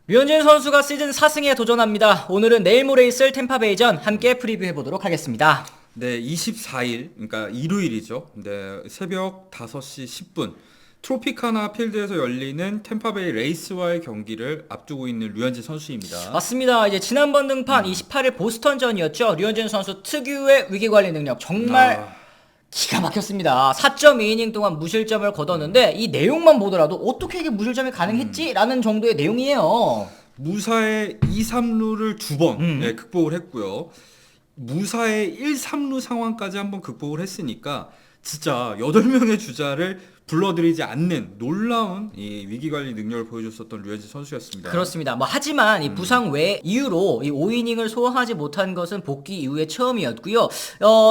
류현진 선수가 시즌 4승에 도전합니다. 오늘은 내일 모레 있을 템파베이전 함께 프리뷰해보도록 하겠습니다. 네, 24일, 그러니까 일요일이죠. 네, 새벽 5시 10분 트로피카나 필드에서 열리는 템파베이 레이스와의 경기를 앞두고 있는 류현진 선수입니다. 맞습니다. 이제 지난번 등판 28일 보스턴전이었죠. 류현진 선수 특유의 위기관리 능력 정말 기가 막혔습니다. 4.2이닝 동안 무실점을 거뒀는데 이 내용만 보더라도 어떻게 이게 무실점이 가능했지? 라는 정도의 내용이에요. 무사의 2, 3루를 두 번 극복을 했고요. 무사의 1, 3루 상황까지 한번 극복을 했으니까 진짜 8명의 주자를 불러들이지 않는 놀라운 이 위기관리 능력을 보여줬었던 류현진 선수였습니다. 그렇습니다. 하지만 이 부상 외 이유로 이 5이닝을 소화하지 못한 것은 복귀 이후에 처음이었고요.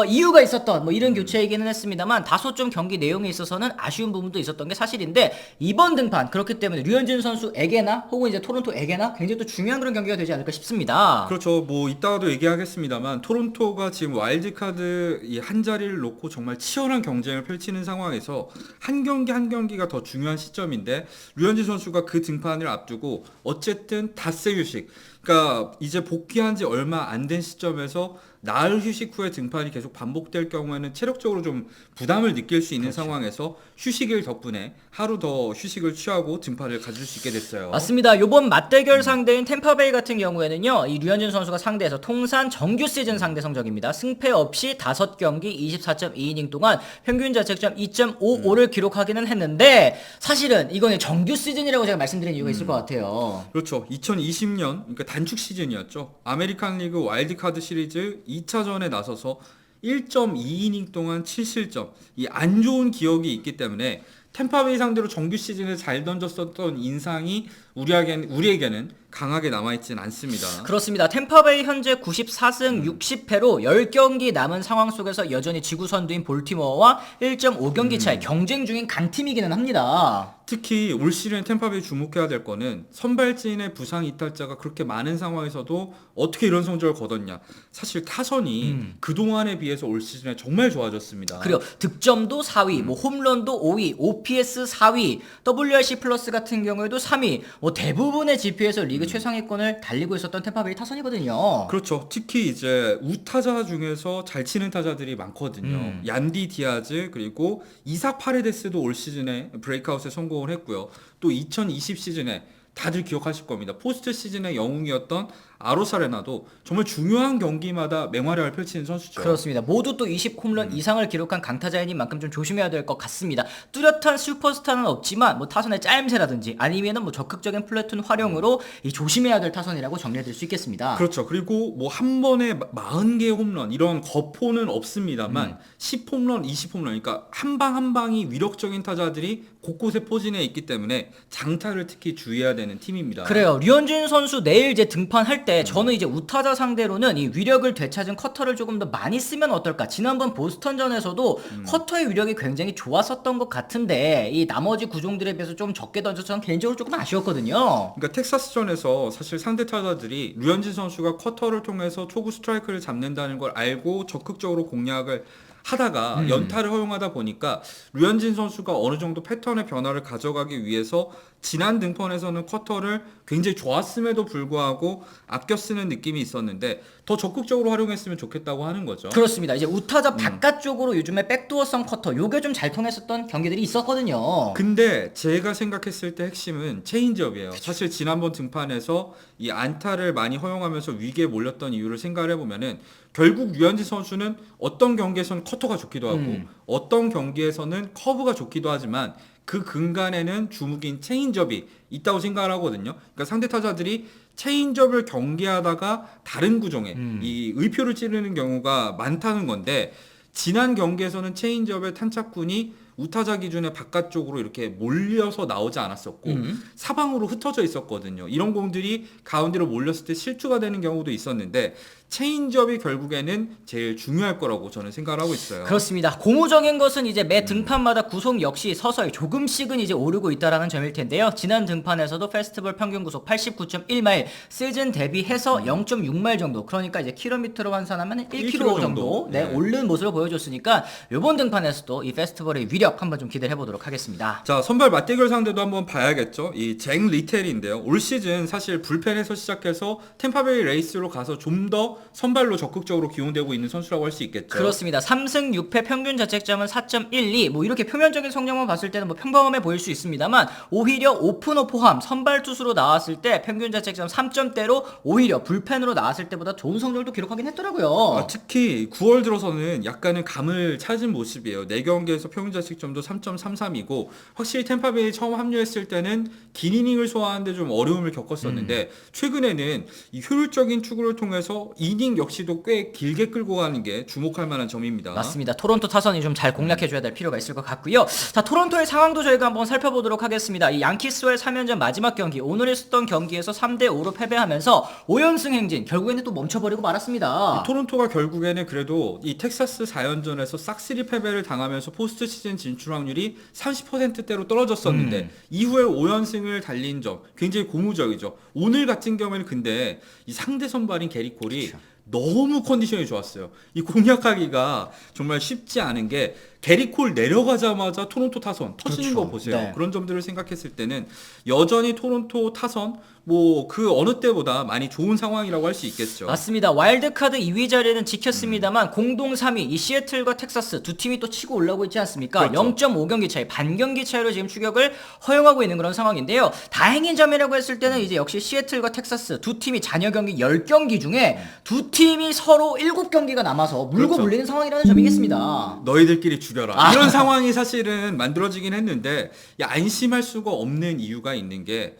이유가 있었던 이런 교체이기는 했습니다만 다소 좀 경기 내용에 있어서는 아쉬운 부분도 있었던 게 사실인데 이번 등판 그렇기 때문에 류현진 선수에게나 혹은 이제 토론토에게나 굉장히 또 중요한 그런 경기가 되지 않을까 싶습니다. 그렇죠. 이따가도 얘기하겠습니다만 토론토가 지금 와일드카드 이 한 자리를 놓고 정말 치열한 경쟁을 펼치는 상황에서 한 경기 한 경기가 더 중요한 시점인데 류현진 선수가 그 등판을 앞두고 어쨌든 닷새 휴식, 그러니까 이제 복귀한 지 얼마 안 된 시점에서 나흘 휴식 후에 등판이 계속 반복될 경우에는 체력적으로 좀 부담을 느낄 수 있는 상황에서 휴식일 덕분에 하루 더 휴식을 취하고 등판을 가질 수 있게 됐어요. 맞습니다. 요번 맞대결 상대인 템파베이 같은 경우에는요, 이 류현진 선수가 상대해서 통산 정규 시즌 상대 성적입니다. 승패 없이 5경기 24.2이닝 동안 평균 자책점 2.55를 기록하기는 했는데 사실은 이거는 정규 시즌이라고 제가 말씀드린 이유가 있을 것 같아요. 그렇죠. 2020년 그러니까 단축 시즌이었죠. 아메리칸 리그 와일드카드 시리즈 2차전에 나서서 1.2이닝 동안 7실점, 이 안 좋은 기억이 있기 때문에 템파베이 상대로 정규 시즌에 잘 던졌었던 인상이 우리에게는 강하게 남아있진 않습니다. 그렇습니다. 템파베이 현재 94승 60패로 10경기 남은 상황 속에서 여전히 지구 선두인 볼티모어와 1.5경기 차이 경쟁 중인 강팀이기는 합니다. 특히 올 시즌 템파베이 주목해야 될 거는 선발진의 부상 이탈자가 그렇게 많은 상황에서도 어떻게 이런 성적을 거뒀냐. 사실 타선이 그동안에 비해서 올 시즌에 정말 좋아졌습니다. 그리고 득점도 4위, 홈런도 5위, OPS 4위, WRC 플러스 같은 경우에도 3위, 대부분의 지표에서 리그 최상위권을 달리고 있었던 템파베이 타선이거든요. 그렇죠. 특히 이제 우타자 중에서 잘 치는 타자들이 많거든요. 얀디 디아즈 그리고 이삭 파레데스도 올 시즌에 브레이크아웃에 성공을 했고요. 또 2020 시즌에 다들 기억하실 겁니다. 포스트 시즌의 영웅이었던 아로사레나도 정말 중요한 경기마다 맹활약을 펼치는 선수죠. 그렇습니다. 모두 또 20홈런 이상을 기록한 강타자이니 만큼 좀 조심해야 될 것 같습니다. 뚜렷한 슈퍼스타는 없지만 타선의 짜임새라든지 아니면은 적극적인 플래툰 활용으로 이 조심해야 될 타선이라고 정리해드릴 수 있겠습니다. 그렇죠. 그리고 한 번에 40개의 홈런 이런 거포는 없습니다만 10홈런, 20홈런 그러니까 한 방 한 방이 위력적인 타자들이 곳곳에 포진해 있기 때문에 장타를 특히 주의해야 되는 팀입니다. 그래요. 류현진 선수 내일 이제 등판할 때 저는 이제 우타자 상대로는 이 위력을 되찾은 커터를 조금 더 많이 쓰면 어떨까. 지난번 보스턴전에서도 커터의 위력이 굉장히 좋았었던 것 같은데 이 나머지 구종들에 비해서 좀 적게 던져서 저는 개인적으로 조금 아쉬웠거든요. 그러니까 텍사스전에서 사실 상대 타자들이 류현진 선수가 커터를 통해서 초구 스트라이크를 잡는다는 걸 알고 적극적으로 공략을 하다가 연타를 허용하다 보니까 류현진 선수가 어느 정도 패턴의 변화를 가져가기 위해서 지난 등판에서는 커터를 굉장히 좋았음에도 불구하고 아껴 쓰는 느낌이 있었는데 더 적극적으로 활용했으면 좋겠다고 하는 거죠. 그렇습니다. 이제 우타자 바깥쪽으로 요즘에 백도어성 커터 요게 좀 잘 통했었던 경기들이 있었거든요. 근데 제가 생각했을 때 핵심은 체인지업이에요. 사실 지난번 등판에서 이 안타를 많이 허용하면서 위기에 몰렸던 이유를 생각을 해보면은 결국 류현진 선수는 어떤 경기에서는 커터가 좋기도 하고 어떤 경기에서는 커브가 좋기도 하지만 그 근간에는 주무기인 체인지업이 있다고 생각을 하거든요. 그러니까 상대 타자들이 체인지업을 경계하다가 다른 구종에 이 의표를 찌르는 경우가 많다는 건데 지난 경기에서는 체인지업의 탄착군이 우타자 기준의 바깥쪽으로 이렇게 몰려서 나오지 않았었고 사방으로 흩어져 있었거든요. 이런 공들이 가운데로 몰렸을 때 실투가 되는 경우도 있었는데 체인지업이 결국에는 제일 중요할 거라고 저는 생각을 하고 있어요. 그렇습니다. 고무적인 것은 이제 매 등판마다 구속 역시 서서히 조금씩은 이제 오르고 있다라는 점일 텐데요. 지난 등판에서도 페스티벌 평균 구속 89.1마일, 시즌 대비해서 0.6마일 정도. 그러니까 이제 킬로미터로 환산하면 1km 정도 네, 네. 오른 모습을 보여줬으니까 이번 등판에서도 이 페스티벌의 위력 한번 좀 기대해 보도록 하겠습니다. 자, 선발 맞대결 상대도 한번 봐야겠죠. 이 잭 리텔인데요. 올 시즌 사실 불펜에서 시작해서 템파베이 레이스로 가서 좀 더 선발로 적극적으로 기용되고 있는 선수라고 할 수 있겠죠. 그렇습니다. 3승 6패 평균 자책점은 4.12. 뭐 이렇게 표면적인 성적만 봤을 때는 뭐 평범해 보일 수 있습니다만 오히려 오프너 포함 선발 투수로 나왔을 때 평균 자책점 3점대로 오히려 불펜으로 나왔을 때보다 좋은 성적을 기록하긴 했더라고요. 특히 9월 들어서는 약간은 감을 찾은 모습이에요. 4경기에서 평균 자책점도 3.33이고 확실히 템파베이 처음 합류했을 때는 긴 이닝을 소화하는데 좀 어려움을 겪었었는데 최근에는 이 효율적인 투구를 통해서 이닝 역시도 꽤 길게 끌고 가는 게 주목할 만한 점입니다. 맞습니다. 토론토 타선이 좀 잘 공략해줘야 될 필요가 있을 것 같고요. 자, 토론토의 상황도 저희가 한번 살펴보도록 하겠습니다. 이 양키스와의 3연전 마지막 경기, 오늘 있었던 경기에서 3대5로 패배하면서 5연승 행진, 결국에는 또 멈춰버리고 말았습니다. 토론토가 결국에는 그래도 이 텍사스 4연전에서 싹쓸이 패배를 당하면서 포스트 시즌 진출 확률이 30%대로 떨어졌었는데 이후에 5연승을 달린 점 굉장히 고무적이죠. 오늘 같은 경우에는 근데 이 상대 선발인 게리 콜이 너무 컨디션이 좋았어요. 이 공략하기가 정말 쉽지 않은 게 게리 콜 내려가자마자 토론토 타선 터지는 거 보세요. 네. 그런 점들을 생각했을 때는 여전히 토론토 타선 뭐 그 어느 때보다 많이 좋은 상황이라고 할 수 있겠죠. 맞습니다. 와일드카드 2위 자리는 지켰습니다만 공동 3위 이 시애틀과 텍사스 두 팀이 또 치고 올라오고 있지 않습니까? 그렇죠. 0.5경기 차이, 반경기 차이로 지금 추격을 허용하고 있는 그런 상황인데요. 다행인 점이라고 했을 때는 이제 역시 시애틀과 텍사스 두 팀이 잔여 경기 10경기 중에 두 팀이 서로 7경기가 남아서 물고 그렇죠. 물리는 상황이라는 점이겠습니다. 너희들끼리 죽여라. 이런 상황이 사실은 만들어지긴 했는데 안심할 수가 없는 이유가 있는 게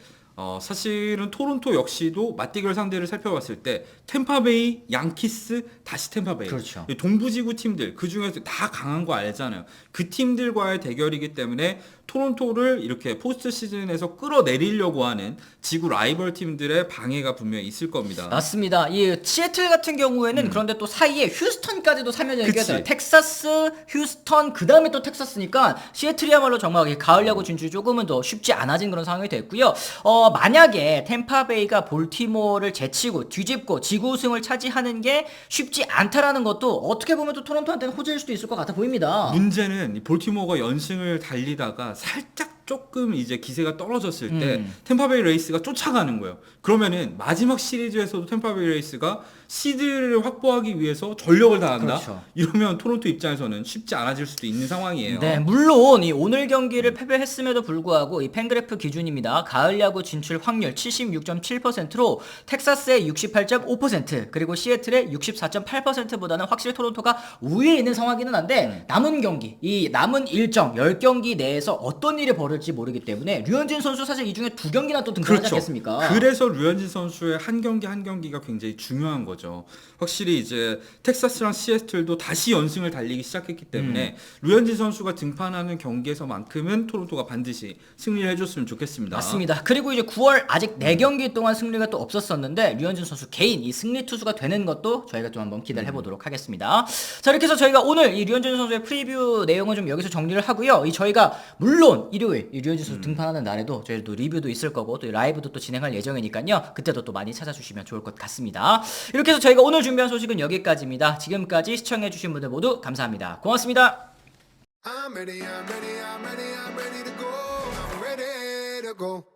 사실은 토론토 역시도 맞대결 상대를 살펴봤을 때 템파베이, 양키스, 다시 템파베이. 그렇죠. 동부지구 팀들 그 중에서 다 강한 거 알잖아요. 그 팀들과의 대결이기 때문에 토론토를 이렇게 포스트 시즌에서 끌어내리려고 하는 지구 라이벌 팀들의 방해가 분명히 있을 겁니다. 맞습니다. 이 시애틀 같은 경우에는 그런데 또 사이에 휴스턴까지도 3연전이 그치. 껴져요. 텍사스, 휴스턴, 그 다음에 또 텍사스니까 시애틀이야말로 정말 이 가을 야구 진출이 조금은 더 쉽지 않아진 그런 상황이 됐고요. 만약에 템파베이가 볼티모어를 제치고 뒤집고 지구 우승을 차지하는 게 쉽지 않다라는 것도 어떻게 보면 또 토론토한테는 호재일 수도 있을 것 같아 보입니다. 문제는 이 볼티모어가 연승을 달리다가 살짝 조금 이제 기세가 떨어졌을 때 템파베이 레이스가 쫓아가는 거예요. 그러면은 마지막 시리즈에서도 템파베이 레이스가 시드를 확보하기 위해서 전력을 다한다. 그렇죠. 이러면 토론토 입장에서는 쉽지 않아질 수도 있는 상황이에요. 네, 물론 이 오늘 경기를 패배했음에도 불구하고 이 팬그래프 기준입니다. 가을 야구 진출 확률 76.7%로 텍사스의 68.5% 그리고 시애틀의 64.8%보다는 확실히 토론토가 우위에 있는 상황이긴 한데 남은 경기, 이 남은 일정 10경기 내에서 어떤 일이 벌어질지 모르기 때문에 류현진 선수 사실 이 중에 2경기나 또 등판하지 않겠습니까? 그래서 류현진 선수의 한 경기 한 경기가 굉장히 중요한 거죠. 확실히 이제 텍사스랑 시애틀도 다시 연승을 달리기 시작했기 때문에 류현진 선수가 등판하는 경기에서만큼은 토론토가 반드시 승리를 해줬으면 좋겠습니다. 맞습니다. 그리고 이제 9월 아직 4경기 동안 승리가 또 없었었는데 류현진 선수 개인 이 승리 투수가 되는 것도 저희가 좀 한번 기대를 해보도록 하겠습니다. 자, 이렇게 해서 저희가 오늘 이 류현진 선수의 프리뷰 내용은 좀 여기서 정리를 하고요. 이 저희가 물론 일요일 이 류현진 선수 등판하는 날에도 저희도 리뷰도 있을 거고 또 라이브도 또 진행할 예정이니까요. 그때도 또 많이 찾아주시면 좋을 것 같습니다. 이렇게 해서 저희가 오늘 준비한 소식은 여기까지입니다. 지금까지 시청해주신 분들 모두 감사합니다. 고맙습니다. I'm ready to go. I'm ready to go.